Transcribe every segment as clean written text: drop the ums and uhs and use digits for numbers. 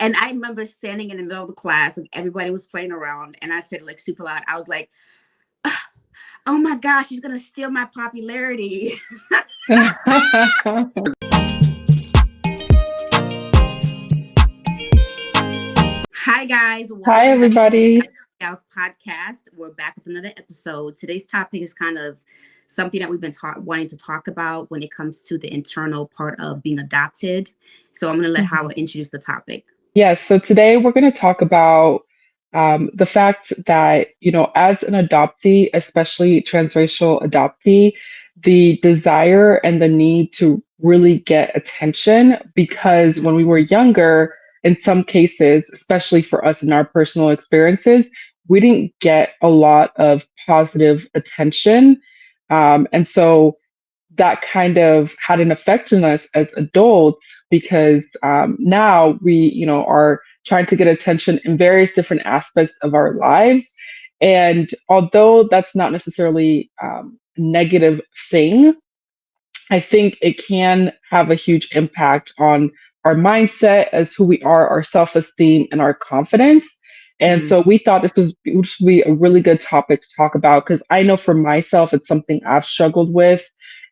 And I remember standing in the middle of the class, like everybody was playing around, and I said like super loud, I was like, oh my gosh, she's gonna steal my popularity. Hi guys, Hi, welcome back to everybody. the AdoptedGals podcast. We're back with another episode. Today's topic is kind of something that we've been wanting to talk about when it comes to the internal part of being adopted. So I'm going to let Mhm. Howard introduce the topic. Yes, so today we're going to talk about the fact that, as an adoptee, especially transracial adoptee, the desire and the need to really get attention, because when we were younger, in some cases, especially for us in our personal experiences, we didn't get a lot of positive attention. And so that kind of had an effect on us as adults, because now we are trying to get attention in various different aspects of our lives. And although that's not necessarily a negative thing, I think it can have a huge impact on our mindset as who we are, our self-esteem, and our confidence. And Mm-hmm. so we thought would be a really good topic to talk about, because I know for myself, it's something I've struggled with,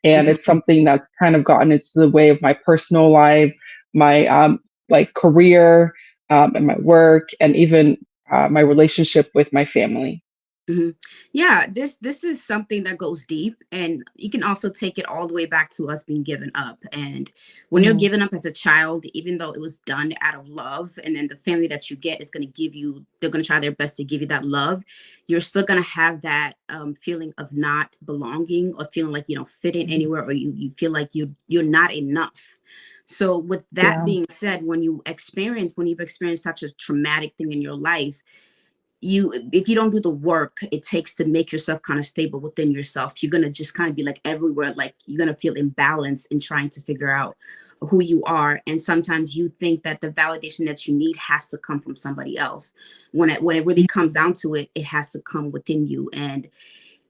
and it's Mm-hmm. something that's kind of gotten into the way of my personal lives, my like career, and my work, and even my relationship with my family. Hmm. Yeah, this is something that goes deep, and you can also take it all the way back to us being given up. And when you're Mhm. given up as a child, even though it was done out of love, and then the family that you get is going to give you, they're going to try their best to give you that love, you're still going to have that feeling of not belonging, or feeling like you don't fit in Mhm. anywhere, or you feel like you're not enough. So with that Yeah. being said, when you've experienced such a traumatic thing in your life, if you don't do the work it takes to make yourself kind of stable within yourself, you're going to just kind of be like everywhere, like you're going to feel imbalanced in trying to figure out who you are. And sometimes you think that the validation that you need has to come from somebody else, when it really comes Mhm. down to it, it has to come within you. And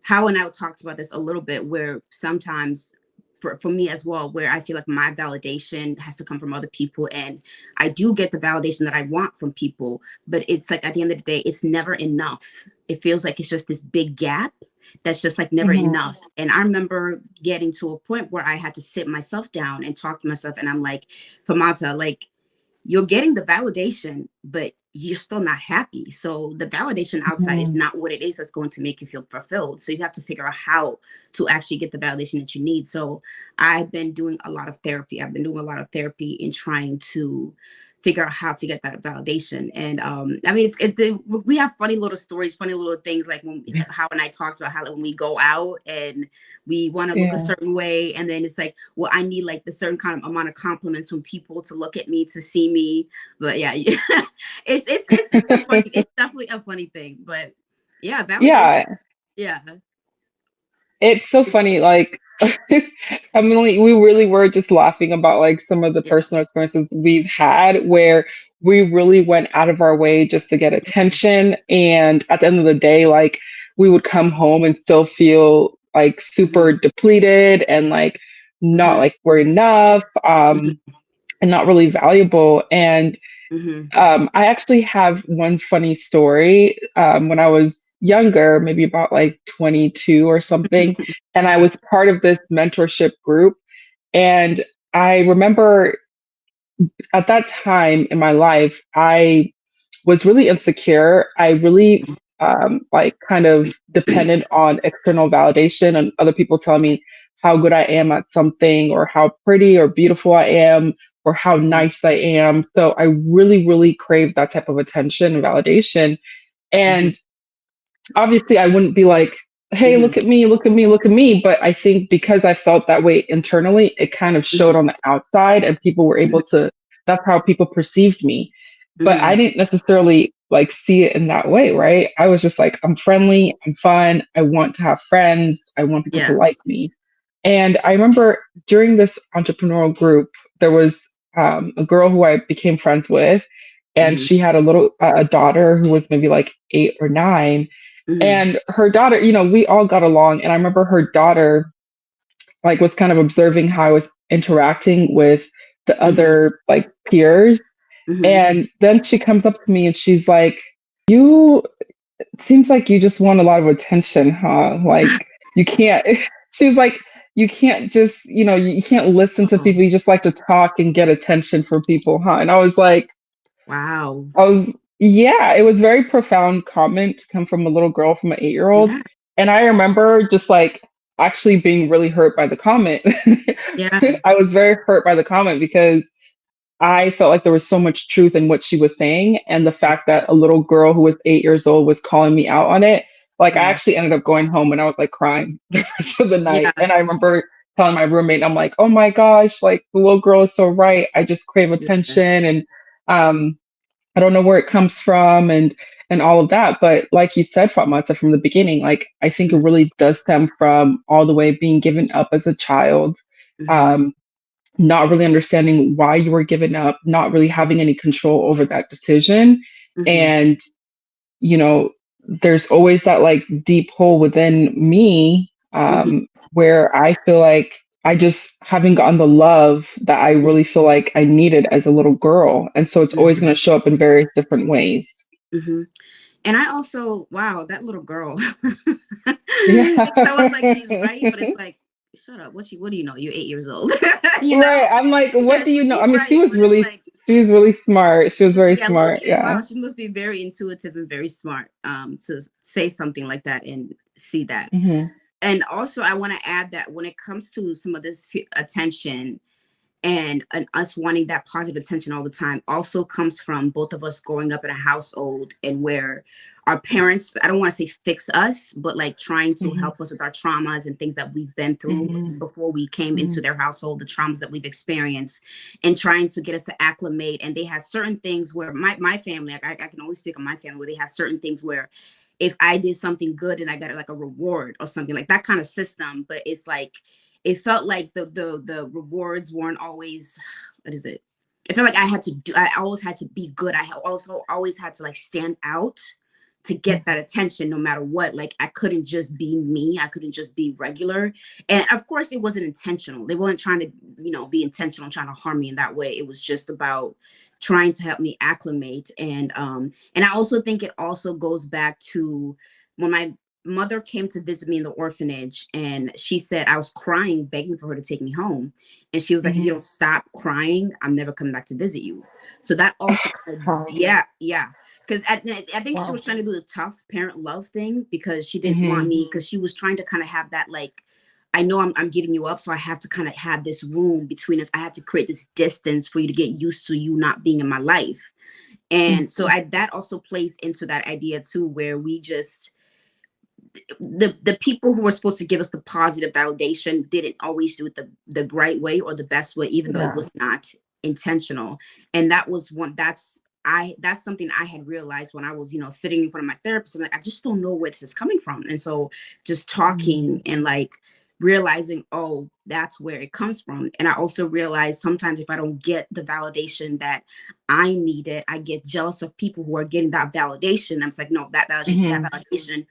how and I talked about this a little bit, where sometimes for me as well, where I feel like my validation has to come from other people, and I do get the validation that I want from people, but it's like at the end of the day, it's never enough. It feels like it's just this big gap that's just like never Mhm. enough. And I remember getting to a point where I had to sit myself down and talk to myself, and I'm like, Famata, like you're getting the validation, but you're still not happy. So the validation outside is Mhm. not what it is that's going to make you feel fulfilled. So you have to figure out how to actually get the validation that you need. So I've been doing a lot of therapy. I've been doing a lot of therapy in trying to figure out how to get that validation. And I mean, we have funny little stories, funny little things, like when how and I talked about how, like, when we go out and we want to look a Yeah. certain way, and then it's like, well, I need like the certain kind of amount of compliments from people to look at me, to see me. But yeah, it's definitely a funny thing. But yeah, validation. Yeah, Yeah. it's so funny. Like, I mean, like, we really were just laughing about like some of the Yeah. personal experiences we've had where we really went out of our way just to get attention. And at the end of the day, like, we would come home and still feel like super Hmm. depleted and like not Hmm. like we're enough, Hmm. and not really valuable. And Hmm. I actually have one funny story. When I was younger, maybe about like 22 or something, and I was part of this mentorship group. And I remember at that time in my life, I was really insecure. I really like kind of depended on external validation and other people telling me how good I am at something, or how pretty or beautiful I am, or how Hmm. nice I am. So I really, really craved that type of attention and validation. Hmm. And obviously, I wouldn't be like, hey, Hmm. look at me, look at me, look at me. But I think because I felt that way internally, it kind of showed Hmm. on the outside, and people were able to, that's how people perceived me. But I Hmm. didn't necessarily like see it in that way, right? I was just like, I'm friendly, I'm fun, I want to have friends, I want people to Yeah. like me. And I remember during this entrepreneurial group, there was a girl who I became friends with, and Hmm. she had a daughter who was maybe like 8 or 9. Hmm. And her daughter, we all got along. And I remember her daughter like was kind of observing how I was interacting with the Hmm. other like peers. Mm-hmm. And then she comes up to me and she's like, "You it seems like you just want a lot of attention, huh? Like you can't." She was like, "You can't just, you can't listen to Oh, people. You just like to talk and get attention from people, huh?" And wow. I was, yeah, it was very profound comment to come from a little girl, from an 8-year-old. Yeah. And I remember just like actually being really hurt by the comment. Yeah. I was very hurt by the comment because I felt like there was so much truth in what she was saying. And the fact that a little girl who was 8 years old was calling me out on it, like I Mhm. actually ended up going home and I was like crying the rest of the night. Yeah. And I remember telling my roommate, I'm like, oh my gosh, like the little girl is so right. I just crave Yeah. attention. And um, I don't know where it comes from and all of that. But like you said, Fatmata, from the beginning, like I think it really does stem from all the way being given up as a child, Mm-hmm. um, not really understanding why you were given up, not really having any control over that decision. Mm-hmm. And, you know, there's always that like deep hole within me, Mm-hmm. where I feel like I just haven't gotten the love that I really feel like I needed as a little girl. And so it's always Mm-hmm. going to show up in various different ways. Mm-hmm. And I also, wow, that little girl. Yeah. Because I was like, she's right, but it's like, shut up. What do you know? You're 8 years old. You Right. know? I'm like, what Yeah, do you know? I she's mean, right, but it's like, she was really smart. She was very yeah, little smart. kid. Yeah. Wow, she must be very intuitive and very smart to say something like that and see that. Hmm. And also, I want to add that when it comes to some of this attention, and us wanting that positive attention all the time also comes from both of us growing up in a household and where our parents, I don't want to say fix us, but like trying to Hmm. help us with our traumas and things that we've been through Hmm. before we came Hmm. into their household, the traumas that we've experienced, and trying to get us to acclimate. And they had certain things where my family, I can only speak on my family, where they had certain things where if I did something good and I got like a reward or something like that kind of system. But it's like it felt like the rewards weren't always, what is it? I felt like I always had to be good. I also always had to like stand out to get that attention no matter what. Like I couldn't just be me. I couldn't just be regular. And of course it wasn't intentional. They weren't trying to, be intentional, trying to harm me in that way. It was just about trying to help me acclimate. And I also think it also goes back to when my mother came to visit me in the orphanage, and she said I was crying, begging for her to take me home. And she was like, if you Hmm. don't stop crying, I'm never coming back to visit you. So that also kind of, Wow. yeah, yeah. Because I think she Wow. was trying to do the tough parent love thing because she didn't want Hmm. me, because she was trying to kind of have that, like, I know I'm giving you up, so I have to kind of have this room between us. I have to create this distance for you to get used to you not being in my life. And so that also plays into that idea too, where we just, the people who were supposed to give us the positive validation didn't always do it the right way or the best way, even though it Yeah. was not intentional. And that was one that's something I had realized when I was, sitting in front of my therapist. I'm like, I just don't know where this is coming from. And so just talking Mm. and like realizing, oh, that's where it comes from. And I also realized sometimes if I don't get the validation that I needed, I get jealous of people who are getting that validation. I'm like, no, that Hmm. validation,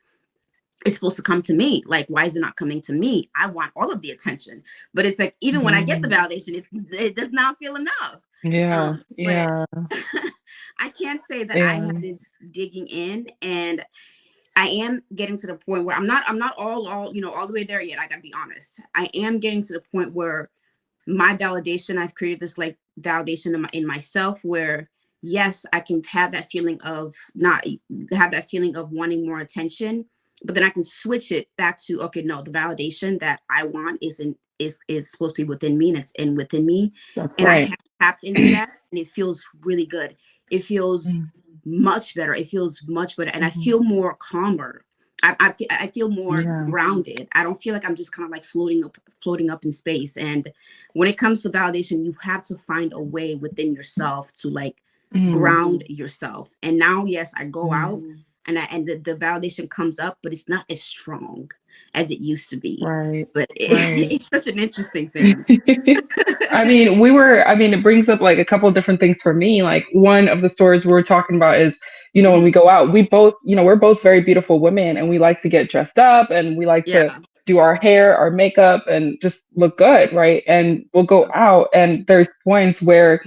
it's supposed to come to me. Like, why is it not coming to me? I want all of the attention. But it's like, even when I get the Hmm. validation, it does not feel enough. Yeah. But Yeah. I can't say that I Yeah. have been digging in, and I am getting to the point where I'm not all the way there yet. I gotta be honest. I am getting to the point where my validation, I've created this like validation in myself where yes, I can have that feeling of not have that feeling of wanting more attention, but then I can switch it back to, okay, no, the validation that I want is supposed to be within me, and it's in within me. That's And I right. have tapped into that, and it feels really good. It feels Mm. much better. It feels much better, and I Mhm. feel more calmer. I feel more Yeah. grounded. I don't feel like I'm just kind of like floating up in space. And when it comes to validation, you have to find a way within yourself to like Mm. ground yourself. And now, yes, I go Mm. out and the validation comes up, but it's not as strong as it used to be. Right. But Right. it's such an interesting thing. I mean, it brings up like a couple of different things for me. Like one of the stories we were talking about is, when Mhm. we go out, we both, we're both very beautiful women and we like to get dressed up and we like to Yeah. do our hair, our makeup and just look good, right? And we'll go out and there's points where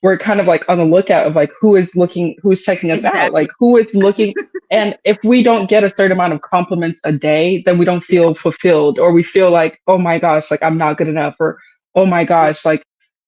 we're kind of like on the lookout of like who's checking us out, Exactly. like who is looking. And if we don't get a certain amount of compliments a day, then we don't Yeah. feel fulfilled, or we feel like, oh my gosh, like I'm not good enough, or oh my Yeah. gosh, like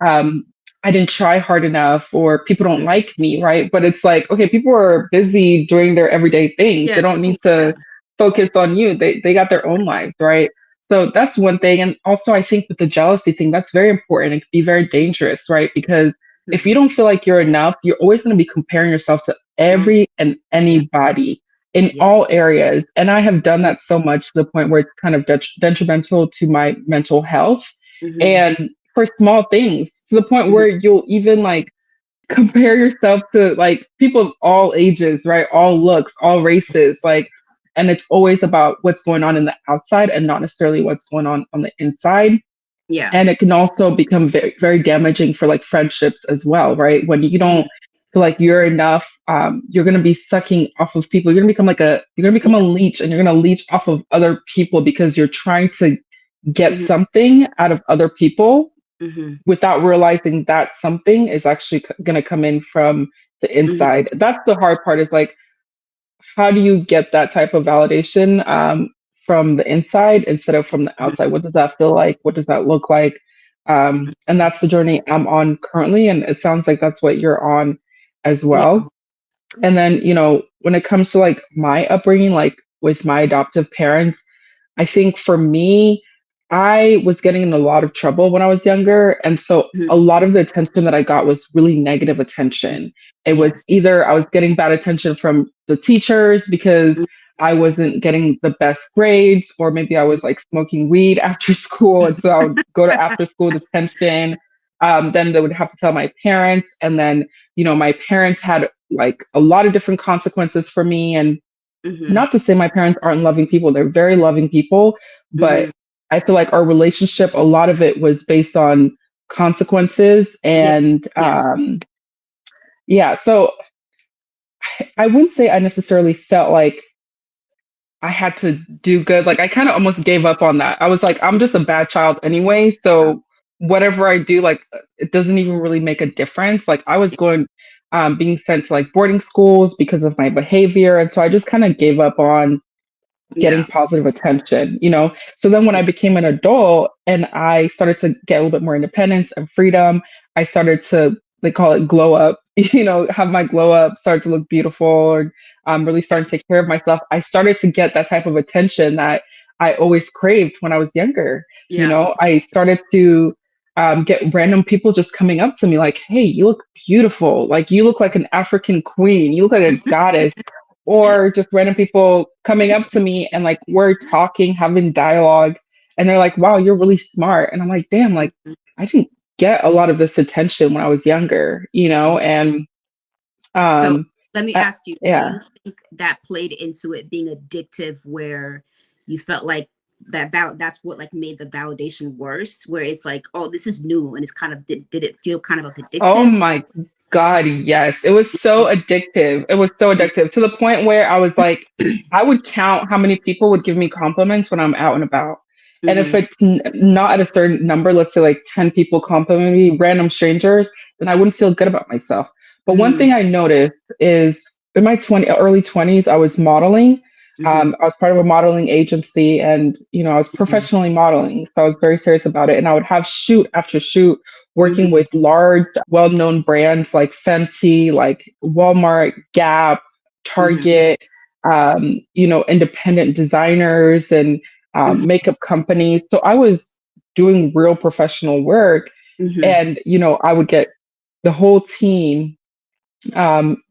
um I didn't try hard enough, or people don't Mhm. like me, right? But it's like, okay, people are busy doing their everyday things. They Yeah. don't need Yeah. to focus on you. They got their own lives, right? So that's one thing. And also I think with the jealousy thing, that's very important. It can be very dangerous, right? Because if you Mhm. don't feel like you're enough, you're always going to be comparing yourself to Oh, every and yeah. anybody in Yeah. all areas. And I have done Mhm. that so much to the point where it's kind of detrimental to my mental health. Mhm. And for small things, to the point Mhm. where you'll even like compare yourself to like people of all ages, right? All looks, all races, like, and it's always about what's going on in the outside and not necessarily what's going on the inside. Yeah. And it can also become very, very damaging for like friendships as well, right? When you Mhm. don't feel like you're enough, you're going to be sucking off of people. You're going to become a Yeah. leech, and you're going to leech off of other people because you're trying to get Mhm. something out of other people Mhm. without realizing that something is actually going to come in from the Mhm. inside. That's the hard part, is like, how do you get that type of validation from the inside instead of from the Mhm. outside? What does that feel like? What does that look like? And that's the journey I'm on currently. And it sounds like that's what you're on as Yeah. well. And then, when it comes to like my upbringing, like with my adoptive parents, I think for me, I was getting in a lot of trouble when I was younger. And so Mhm. a lot of the attention that I got was really negative Mhm. attention. It was Yes. either I was getting bad attention from the teachers because Mhm. I wasn't getting the best grades, or maybe I was like smoking weed after school. And so I would go to after school detention. Then they would have to tell my parents. And then, my parents had like a lot of different consequences for me. And Mhm. not to say my parents aren't loving people, they're very loving people, but Mhm. I feel like our relationship, a lot of it was based on consequences. Yeah. And Yes. yeah, so I wouldn't say I necessarily felt like I had to do good. Like I kind of almost gave up on that. I was like, I'm just a bad child anyway. Wow. So whatever I do, like it doesn't even really make a difference. Like I was going, being sent to like boarding schools because of my behavior. And so I just kind of gave up on getting Yeah. positive attention. So then when I Yeah. became an adult and I started to get a little bit more independence and freedom, I started to, they call it glow up, have my glow up, start to look beautiful, or really Yeah. starting to take care of myself. I started to get that type of attention that I always craved when I was younger. Yeah. I started to get random people just coming up to me like, hey, you look beautiful. Like you look like an African queen. You look like a goddess. Or just random people coming up to me and like we're talking, having dialogue, and they're like, wow, you're really smart. And I'm like, damn, like Mhm. I didn't get a lot of this attention when I was younger. Yeah. And So um let me uh, ask you, do yeah. you think that played into it being addictive where you felt like that's what like made the validation worse, where it's like, oh, this is new and it's kind of did it feel kind of like Oh addictive? my God, yes. It was so addictive. It was so addictive to the point where I was like, I would count how many people would give me compliments when I'm out and about. And if Mhm. it's not at a certain number, let's say like 10 people compliment me, random strangers, then I wouldn't feel good about myself. But one Mhm. thing I noticed is in my early 20s, I was modeling. Mhm. I was part of a modeling agency, and I was Mhm. professionally modeling. So I was very serious about it. And I would have shoot after shoot working Mhm. with large, well-known brands like Fenty, like Walmart, Gap, Mhm. Target, independent designers and Mhm. makeup companies. So I was doing real professional work, Mhm. and I would get the whole team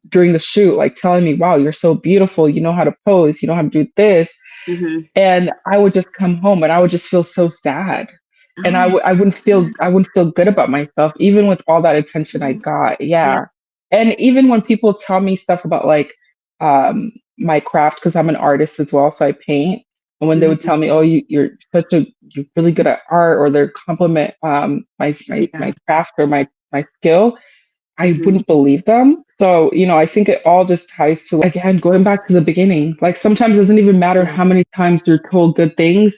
during the shoot like telling me, "Wow, you're so beautiful. You know how to pose. You know how to do this." Mhm. And I would just come home and I would just feel so sad. And Oh my I wouldn't feel good about myself, even with all that attention I God. got. Yeah. Yeah. And even when people tell me stuff about like my craft, because I'm an artist as well, so I paint. And when they would Mhm. tell me, "Oh, you're really good at art," or they compliment my Yeah. craft or my skill, I Mhm. wouldn't believe them. So, I think it all just ties to, again, going back to the beginning. Like sometimes it doesn't even matter Yeah. how many times you're told good things.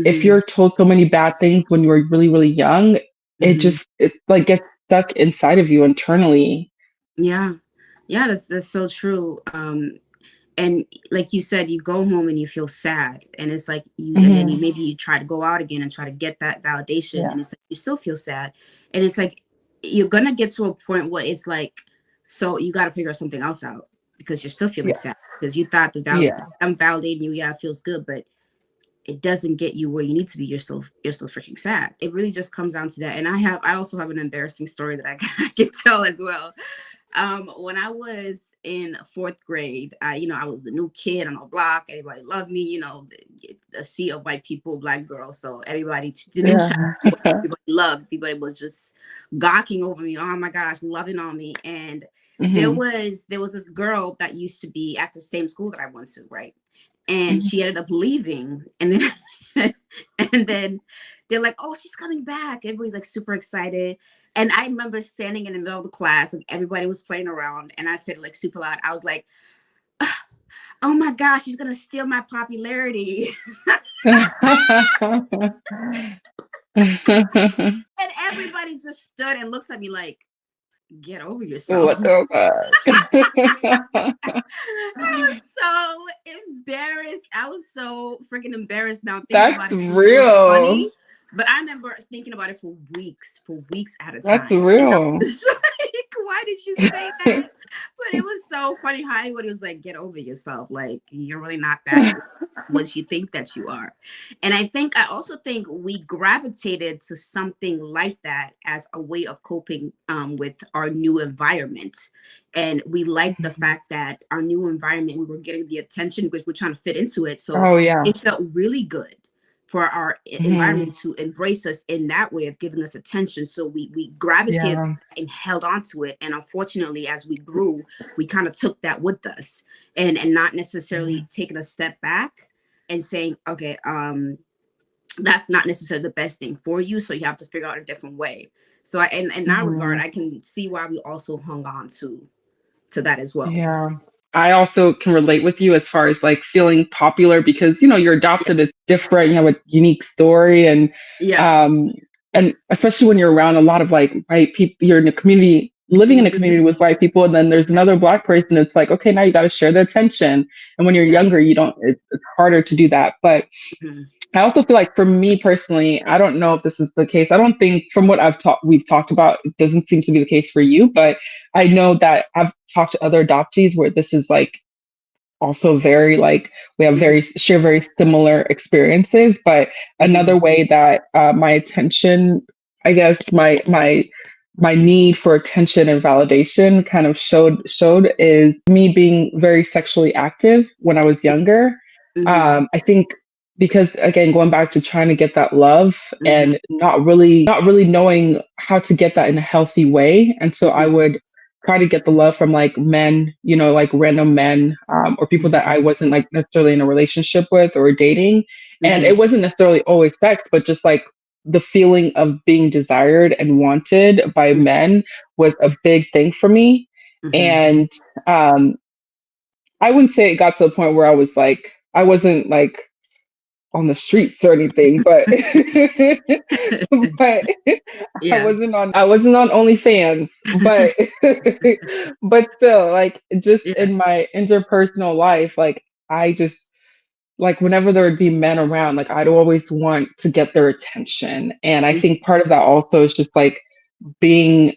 If Mhm. you're told so many bad things when you were really, really young, Mhm. it like gets stuck inside of you internally. Yeah. Yeah, that's so true. And like you said, you go home and you feel sad, and it's like and then Hmm. maybe you try to go out again and try to get that validation, Yeah. and it's like you still feel sad, and it's like you're gonna get to a point where it's like, so you got to figure something else out because you're still feeling Yeah. sad because you thought Yeah. I'm validating you, yeah, it feels good, but it doesn't get you where you need to be. You're still freaking sad. It really just comes down to that. And I also have an embarrassing story that I can tell as well. When I was in fourth grade, I was the new kid on the block. Everybody loved me, a sea of white people, black girls. So everybody, the new shot, Yeah. everybody loved. Everybody was just gawking over me. Oh my gosh, loving on me. And there Hmm. was there was this girl that used to be at the same school that I went to, right? And Hmm. she ended up leaving, and then and then they're like, oh, she's coming back. Everybody's like super excited. And I remember standing in the middle of the class and everybody was playing around. And I said, like, super loud, I was like, oh my gosh, she's going to steal my popularity. And everybody just stood and looked at me like, get over yourself. What the fuck? I was so embarrassed. I was so freaking embarrassed now thinking That's about it. It was real. funny, but I remember thinking about it for weeks at a That's time. And I real. was like, why did you say that? But it was so funny how everybody was like, get over yourself. Like, you're really not that what you think that you are. And I also think we gravitated to something like that as a way of coping with our new environment. And we liked the fact that our new environment, we were getting the attention because we're trying to fit into it. So Oh yeah. it felt really good for our Hmm. environment to embrace us in that way of giving us attention. So we gravitated Yeah. and held on to it. And unfortunately, as we grew, we kind of took that with us and not necessarily taking a step back and saying, okay, that's not necessarily the best thing for you. So you have to figure out a different way. So in that regard, Hmm. I can see why we also hung on to that as well. Yeah. I also can relate with you as far as like feeling popular because you're Yeah. adopted, it's different, you have a unique story, Yeah. um and especially when you're around a lot of like white people, you're in a community, living in a community with white people, and then there's another black person, it's like, okay, now you got to share the attention. And when you're Yeah. younger, you don't, it's harder to do that. But Mhm. I also feel like for me personally, I don't know if this is the case. I don't think from what we've talked about, it doesn't seem to be the case for you, but I know that I've talked to other adoptees where this is like also very like we have Mhm. very similar experiences. But Mhm. another way that my attention, I guess my need for attention and validation kind of showed is me being very sexually active when I was younger. Mhm. I think because again, going back to trying to get that love Mhm. and not really knowing how to get that in a healthy way. And so I Mhm. would try to get the love from like men, like random men, or people that Mhm. I wasn't like necessarily in a relationship with or dating. And Mhm. it wasn't necessarily always sex, but just like the feeling of being desired and wanted by Mhm. men was a big thing for me. Mhm. And um, I wouldn't say it got to the point where I wasn't like on the streets or anything, but but Yeah. I wasn't on OnlyFans, but but still, like just Yeah. in my interpersonal life, like I just like whenever there would be men around, like I'd always want to get their attention. And I Mhm. think part of that also is just like being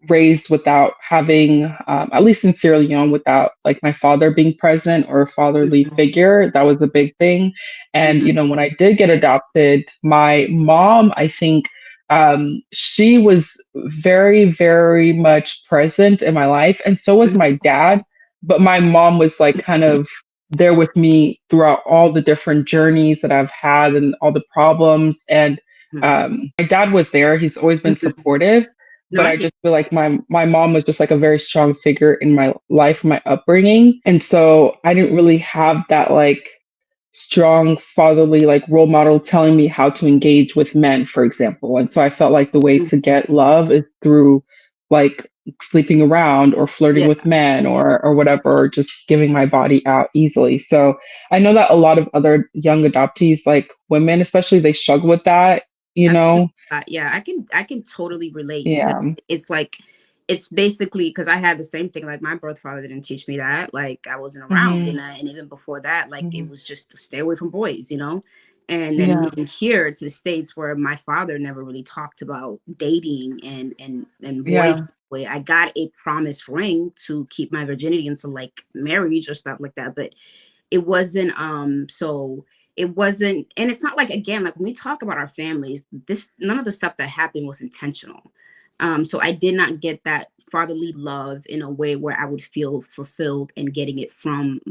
raised without having at least in Sierra Leone, without like my father being present or a fatherly Mhm. figure. That was a big thing. And Mhm. when I did get adopted, my mom, I think, she was very very much present in my life, and so was my dad. But my mom was like kind of there with me throughout all the different journeys that I've had and all the problems. And Mhm. my dad was there. He's always been Mhm. supportive, No, but I I get. just feel like my mom was just like a very strong figure in my life, my upbringing, and so I didn't really have that like strong fatherly like role model telling me how to engage with men, for example. And so I felt like the way Mhm. to get love is through like sleeping around or flirting Yeah. with men or whatever, or just giving my body out easily. So I know that a lot of other young adoptees, like women especially, they struggle with that, you Absolutely. know. Yeah, I can totally relate because Yeah. it's like it's basically because I had the same thing. Like my birth father didn't teach me that. Like I wasn't around, Hmm. and even before that, like it Hmm. was just to stay away from boys, you know. And then Yeah. moving here to the states, where my father never really talked about dating and boys. Yeah. Way I got a promise ring to keep my virginity until like marriage or stuff like that, but it wasn't so it wasn't, and it's not like, again, like when we talk about our families, this none of the stuff that happened was intentional. So I did not get that fatherly love in a way where I would feel fulfilled and getting it from,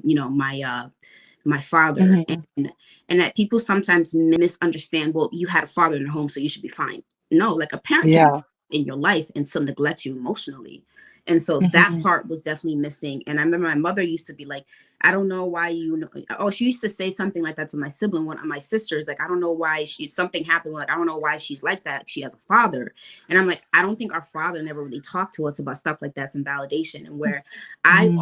my father. Hmm. And that people sometimes misunderstand, well, you had a father in the home, so you should be fine. No, like a parent can be Yeah. in your life and still neglect you emotionally. And so that Hmm. part was definitely missing. And I remember my mother used to be like, I don't know why you know. Oh, she used to say something like that to my sibling, one of my sisters. Like, I don't know why something happened. Like, I don't know why she's like that. She has a father. And I'm like, I don't think our father never really talked to us about stuff like that, some validation. And where Hmm.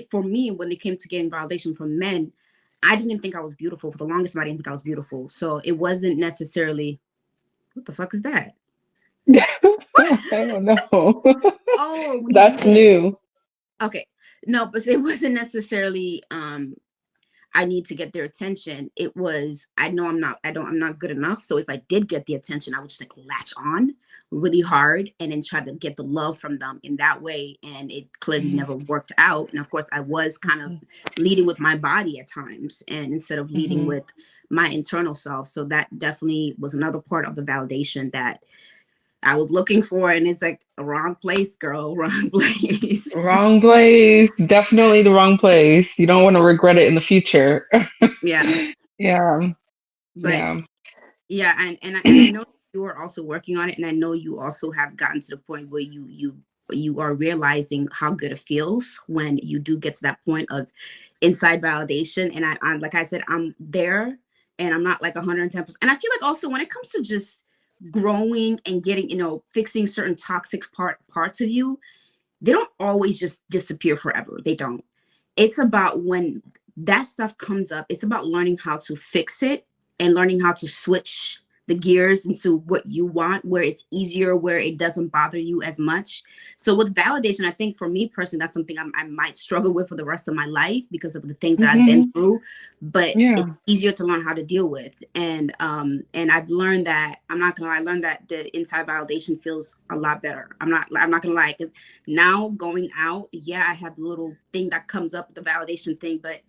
for me, when it came to getting validation from men, I didn't think I was beautiful. For the longest time, I didn't think I was beautiful. So it wasn't necessarily, what the fuck is that? I don't know. Oh, when you do That's this. new. Okay. No, but it wasn't necessarily I need to get their attention. It was, I know I'm not good enough. So if I did get the attention, I would just like latch on really hard and then try to get the love from them in that way. And it clearly Hmm. never worked out. And of course, I was kind of leading with my body at times and instead of leading Hmm. with my internal self. So that definitely was another part of the validation that I was looking for. And it's like a wrong place, girl, wrong place. Wrong place. Definitely the wrong place. You don't want to regret it in the future. Yeah. Yeah. But Yeah. yeah, and I know you are also working on it, and I know you also have gotten to the point where you are realizing how good it feels when you do get to that point of inside validation. And I'm like I said, I'm there, and I'm not like 110%. And I feel like also when it comes to just growing and getting, fixing certain toxic parts of you, they don't always just disappear forever. They don't. It's about when that stuff comes up, it's about learning how to fix it and learning how to switch the gears into what you want, where it's easier, where it doesn't bother you as much. So with validation, I think for me personally, that's something I might struggle with for the rest of my life because of the things that I've been Hmm. through. But it's Yeah. easier to learn how to deal with. And I've learned that, I'm not gonna lie, I learned that the inside validation feels a lot better. I'm not gonna lie, because now going out, yeah, I have the little thing that comes up with the validation thing, but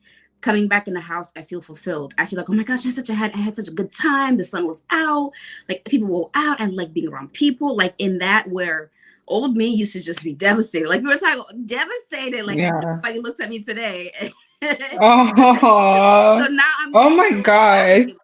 coming back in the house, I feel fulfilled. I feel like, oh my gosh, I had such a good time. The sun was out, like people were out. I like being around people, like in that where old me used to just be devastated. Like we were talking, devastated. Like Yeah. nobody looks at me today. Oh. So now I'm Oh getting my to a point where I don't gosh. give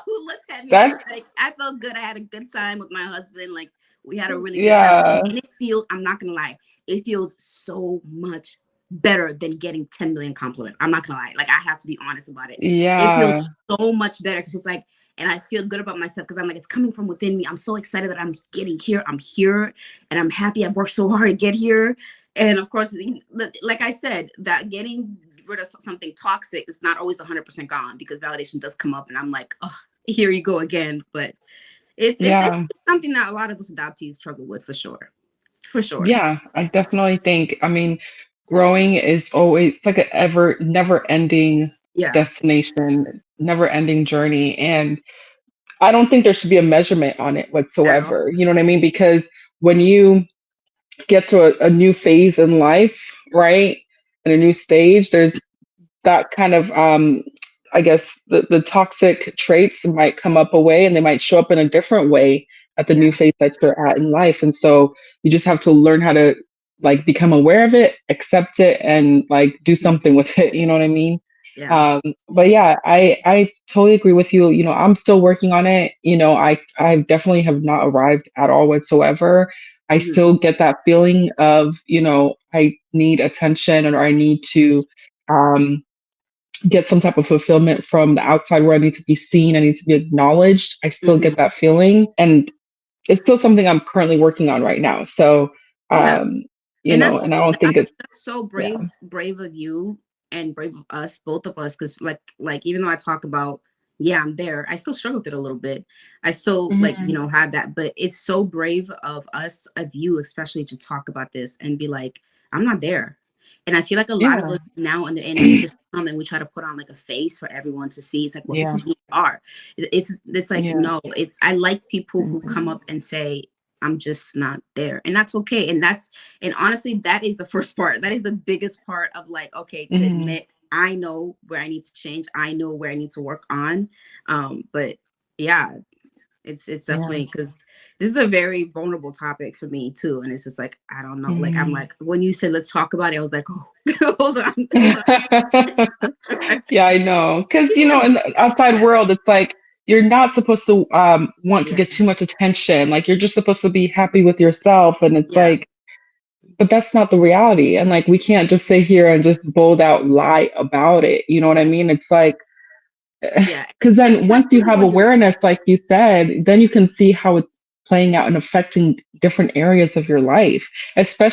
who looked at me. That's Like I felt good. I had a good time with my husband. Like we had a really good time. So, yeah. and it feels, I'm not gonna lie, it feels so much better than getting 10 million compliments. I'm not gonna lie. Like I have to be honest about it. It feels Yeah. so much better because it's like, and I feel good about myself because I'm like, it's coming from within me. I'm so excited that I'm getting here. I'm here and I'm happy. I worked so hard to get here. And of course, like I said, that getting rid of something toxic, it's not always 100% gone because validation does come up and I'm like, oh, here you go again. But it's Yeah. something that a lot of us adoptees struggle with for sure. For sure. Yeah. I definitely think, I mean, growing is always it's like an ever never ending Yeah. destination, never ending journey. And I don't think there should be a measurement on it At all. whatsoever. You know what I mean? Because when you get to a new phase in life, right? In a new stage, there's that kind of I guess the toxic traits might come up a way and they might show up in a different way at the new Yeah. phase that you're at in life. And so you just have to learn how to like become aware of it, accept it, and like do Mhm. something with it. You know what I mean? Yeah. But yeah, I totally agree with you. You know, I'm still working on it. You know, I definitely have not arrived at all whatsoever. I Hmm. still get that feeling of, you know, I need attention or I need to um get some type of fulfillment from the outside where I need to be seen, I need to be acknowledged. I still get Hmm. that feeling. And it's still something I'm currently working on right now. So, Yeah. you And know, and I don't think that's so yeah. brave of you and brave of us, both of us, because like even though I talk about Yeah, I'm there. I still struggle with it a little bit. I still like, Hmm. have that, but it's so brave of us, of you especially, to talk about this and be like, I'm not there. And I feel like a lot of Yeah. us now and we just come and we try to put on like a face for everyone to see. It's like, well, this Yeah. is who we are. It's like, Yeah. no, I like people who come Hmm. up and say, I'm just not there. And that's okay. And honestly, that is the first part. That is the biggest part of like, okay, to Hmm. admit I know where I need to change. I know where I need to work on. But yeah, it's Yeah. definitely because this is a very vulnerable topic for me too. And it's just like, I don't know. Like I'm Hmm. like, when you said let's talk about it, I was like, oh, hold on. Yeah, I know. Because, People are in the outside yeah, world, it's like you're not supposed to want to yeah, get too much attention. Like you're just supposed to be happy with yourself. And it's yeah, like, but that's not the reality. And like, we can't just sit here and just bold out lie about it. You know what I yeah, mean? It's like, yeah. because then once you Especially have when you're awareness, like you said, then you can see how it's playing out and affecting different areas of your life,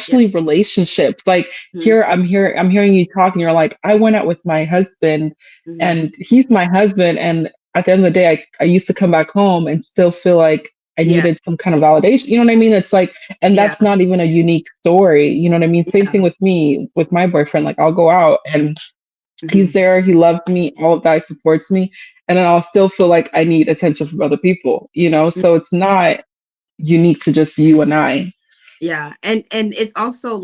yeah, especially relationships. Like mhm, I'm hearing you talking. You're like, I went out with my husband, mhm, and he's my husband. And at the end of the day, I used to come back home and still feel like I yeah, needed some kind of validation. You know what I mean? It's like, and yeah, that's not even a unique story. You know what I mean? Same yeah, thing with me, with my boyfriend. Like I'll go out and he's mhm, there, he loves me, all of that, he supports me, and then I'll still feel like I need attention from other people, mhm, so it's not unique to just you and I. yeah. And it's also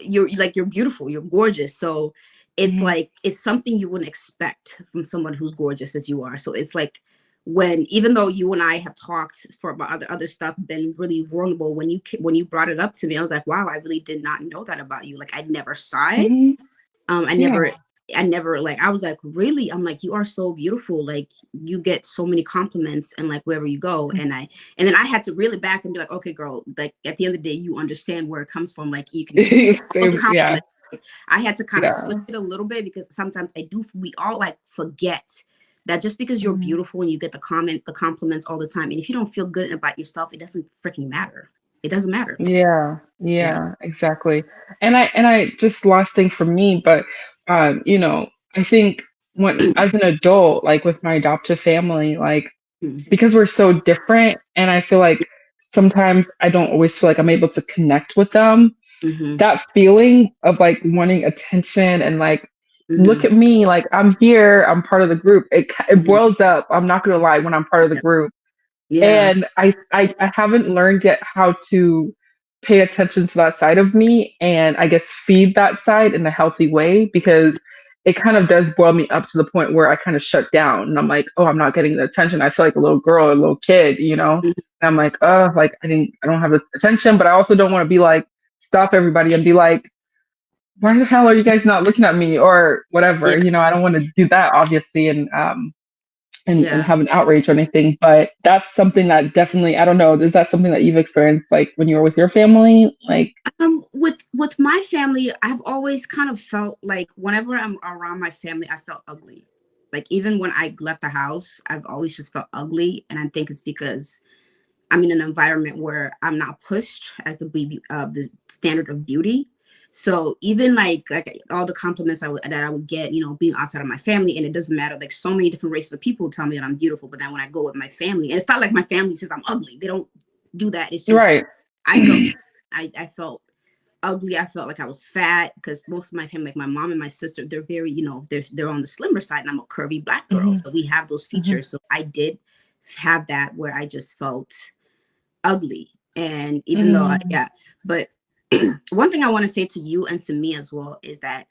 you're beautiful, you're gorgeous. So it's Hmm. like it's something you wouldn't expect from someone who's gorgeous as you are. So it's like when even though you and I have talked for about other stuff, been really vulnerable, when you brought it up to me, I was like, wow, I really did not know that about you. Like I never saw it. Hmm. Um, I Yeah. never I never like I was like, really? I'm like, you are so beautiful. Like you get so many compliments and like wherever you go. And then I had to reel it back and be like, okay, girl, like at the end of the day, you understand where it comes from. Like you get all the Yeah. compliments. I had to kind of switch Yeah. it a little bit because sometimes we all like forget that just because you're Mhm. beautiful and you get the compliments all the time, and if you don't feel good about yourself, it doesn't freaking matter. It doesn't matter. Yeah, Yeah. yeah, exactly. And I just last thing for me, but I think when as an adult, like with my adoptive family, like Mm-hmm. because we're so different, and I feel like sometimes I don't always feel like I'm able to connect with them. Mm-hmm. That feeling of like wanting attention and like, look Mm-hmm. at me, like I'm here, I'm part of the group. It boils up. I'm not gonna lie when I'm part of the Yeah. group, Yeah. and I haven't learned yet how to pay attention to that side of me, and I guess feed that side in a healthy way, because it kind of does boil me up to the point where I kind of shut down and I'm like, oh, I'm not getting the attention. I feel like a little girl or a little kid, Mhm. and I'm like, oh, like I don't have the attention, but I also don't want to be like stop everybody and be like, why the hell are you guys not looking at me or Yeah. whatever, I don't want to do that, obviously, and Yeah. have an outrage or anything. But that's something that definitely, I don't know, is that something that you've experienced like when you were with your family? Like, With my family, I've always kind of felt like whenever I'm around my family, I felt ugly. Like even when I left the house, I've always just felt ugly, and I think it's because I'm in an environment where I'm not pushed as the standard of beauty. So even like all the compliments that I would get, being outside of my family, and it doesn't matter. Like so many different races of people tell me that I'm beautiful, but then when I go with my family, and it's not like my family says I'm ugly. They don't do that. It's just right. I felt I felt ugly. I felt like I was fat because most of my family, like my mom and my sister, they're very, they're on the slimmer side, and I'm a curvy black girl, Hmm. so we have those Hmm. features. So I did have that where I just felt ugly. And even though, Hmm. yeah, but one thing I want to say to you and to me as well is that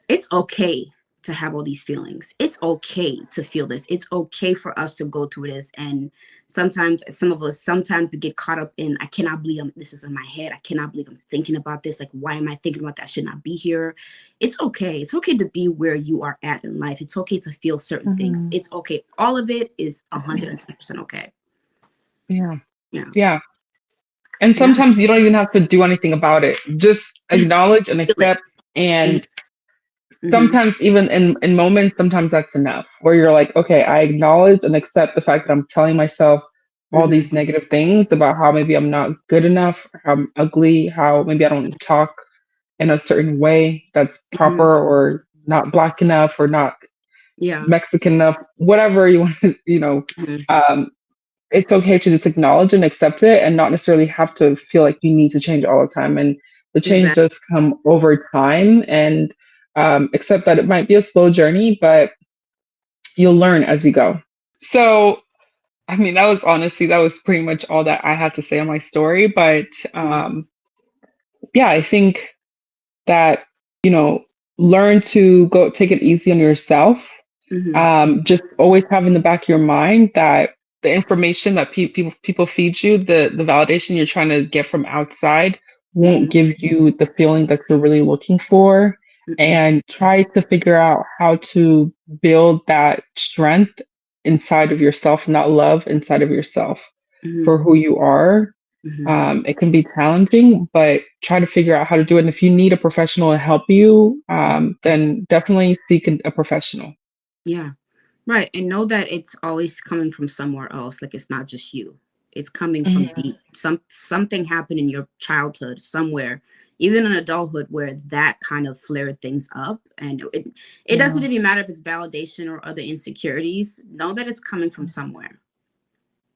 it's okay to have all these feelings. It's okay to feel this. It's okay for us to go through this. And sometimes, some of us, sometimes we get caught up in, I cannot believe this is in my head. I cannot believe I'm thinking about this. Like, why am I thinking about that? I should not be here. It's okay. It's okay to be where you are at in life. It's okay to feel certain things. Hmm. It's okay. All of it is 110% okay. Yeah. Yeah. Yeah. And Yeah. sometimes you don't even have to do anything about it. Just acknowledge and Feel it. accept. And Mm-hmm. sometimes even in moments, sometimes that's enough, where you're like, okay, I acknowledge and accept the fact that I'm telling myself all Mm-hmm. these negative things about how maybe I'm not good enough, how I'm ugly, how maybe I don't talk in a certain way that's proper, Mm-hmm. or not black enough, or not Yeah. Mexican enough, whatever you want to, Hmm. um, it's okay to just acknowledge and accept it and not necessarily have to feel like you need to change all the time. And the change Exactly. does come over time, and accept that it might be a slow journey, but you'll learn as you go. So, I mean, that was pretty much all that I had to say on my story. But Hmm. yeah, I think that, you know, learn to go take it easy on yourself. Hmm. Just always have in the back of your mind that the information that people feed you, the validation you're trying to get from outside, won't Hmm. give you the feeling that you're really looking for. Hmm. And try to figure out how to build that strength inside of yourself, not love inside of yourself Hmm. for who you are. Hmm. It can be challenging, but try to figure out how to do it. And if you need a professional to help you, then definitely seek a professional. Yeah. Right. And know that it's always coming from somewhere else. Like it's not just you. It's coming from Mhm. deep. Something happened in your childhood somewhere, even in adulthood, where that kind of flared things up. And it doesn't Yeah. even matter if it's validation or other insecurities. Know that it's coming from somewhere.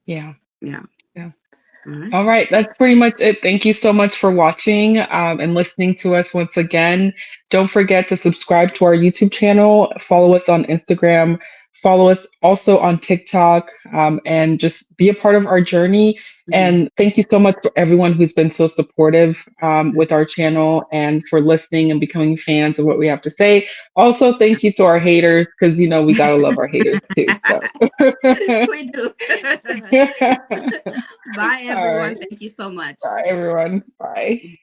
Yeah. Yeah. Yeah. All right. All right, that's pretty much it. Thank you so much for watching and listening to us once again. Don't forget to subscribe to our YouTube channel, follow us on Instagram, follow us also on TikTok, and just be a part of our journey. Hmm. And thank you so much for everyone who's been so supportive with our channel and for listening and becoming fans of what we have to say. Also, thank you to our haters because, we got to love our haters too. So. We do. Bye, All right. everyone. Thank you so much. Bye, everyone. Bye.